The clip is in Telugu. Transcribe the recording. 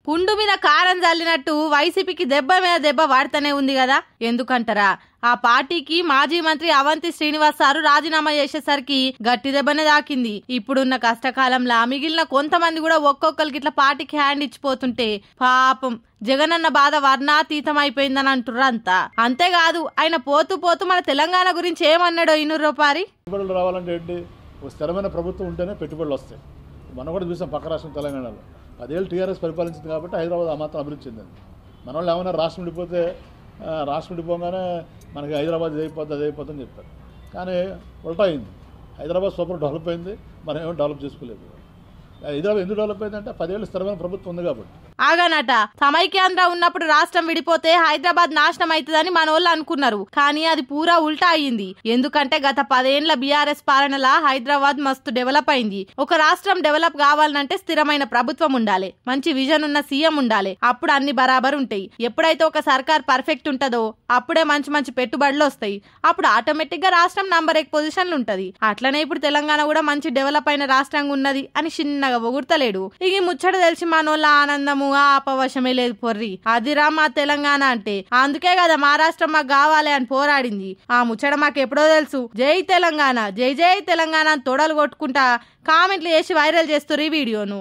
పుండు మీద కారం జల్లినట్టు వైసీపీకి దెబ్బ మీద దెబ్బ వాడుతూనే ఉంది కదా. ఎందుకంటారా, ఆ పార్టీకి మాజీ మంత్రి అవంతి శ్రీనివాస్ సారు రాజీనామా చేసేసరికి గట్టి దెబ్బనే దాకింది. ఇప్పుడున్న కష్టకాలంలో మిగిలిన కొంతమంది కూడా ఒక్కొక్కరికి ఇట్లా పార్టీకి హ్యాండ్ ఇచ్చిపోతుంటే పాపం జగనన్న బాధ వర్ణాతీతం అయిపోయిందని అంటుర్రు అంతా. అంతేకాదు, ఆయన పోతూ పోతూ మన తెలంగాణ గురించి ఏమన్నాడో ఇనుర్రో పారి. పెట్టుబడులు రావాలంటే ఏంటి, ఒక స్థిరమైన ప్రభుత్వం ఉంటేనే పెట్టుబడులు వస్తాయి. మనం కూడా చూసాం పక్క రాష్ట్రం తెలంగాణలో 10 ఏళ్ళు టీఆర్ఎస్ పరిపాలించింది కాబట్టి హైదరాబాద్ ఆ మాత్రం అభివృద్ధి చెందింది. మన వాళ్ళు ఏమైనా రాష్ట్రం విడిపోగానే మనకి హైదరాబాద్ ఇది అయిపోతుందని చెప్పారు. కానీ ఉల్టా అయింది. హైదరాబాద్ సూపర్ డెవలప్ అయింది, మనం ఏమో డెవలప్ చేసుకోలేదు. హైదరాబాద్ ఎందుకు డెవలప్ అయిందంటే 10 ఏళ్ళు స్థిరమైన ప్రభుత్వం ఉంది కాబట్టి. ఆగానట, సమైక్యాంధ్ర ఉన్నప్పుడు రాష్ట్రం విడిపోతే హైదరాబాద్ నాశనం అవుతుందని మన వాళ్ళు అనుకున్నారు. కానీ అది పూరా ఉల్టా అయ్యింది. ఎందుకంటే గత 10 ఏళ్ల బీఆర్ఎస్ పాలనలా హైదరాబాద్ మస్తు డెవలప్ అయింది. ఒక రాష్ట్రం డెవలప్ కావాలంటే స్థిరమైన ప్రభుత్వం ఉండాలి, మంచి విజన్ ఉన్న సీఎం ఉండాలి. అప్పుడు అన్ని బరాబర్ ఉంటాయి. ఎప్పుడైతే ఒక సర్కార్ పర్ఫెక్ట్ ఉంటుందో అప్పుడే మంచి మంచి పెట్టుబడులు వస్తాయి. అప్పుడు ఆటోమేటిక్ గా రాష్ట్రం నంబర్ 1 పొజిషన్లు ఉంటది. అట్లనే ఇప్పుడు తెలంగాణ కూడా మంచి డెవలప్ అయిన రాష్ట్రంగా ఉన్నది అని చిన్నగా పొగుడతలేడు. ఇక ముచ్చట తెలిసి మనోళ్ళ ఆనందము ఆపవశమే లేదు పొర్రి. అదిరా మా తెలంగాణ అంటే. అందుకే కదా మహారాష్ట్ర మాకు కావాలి అని పోరాడింది. ఆ ముచ్చట మాకు ఎప్పుడో తెలుసు. జై తెలంగాణ, జై జై తెలంగాణ అని తొడలు కొట్టుకుంటా కామెంట్లు చేసి వైరల్ చేస్తారు ఈ వీడియోను.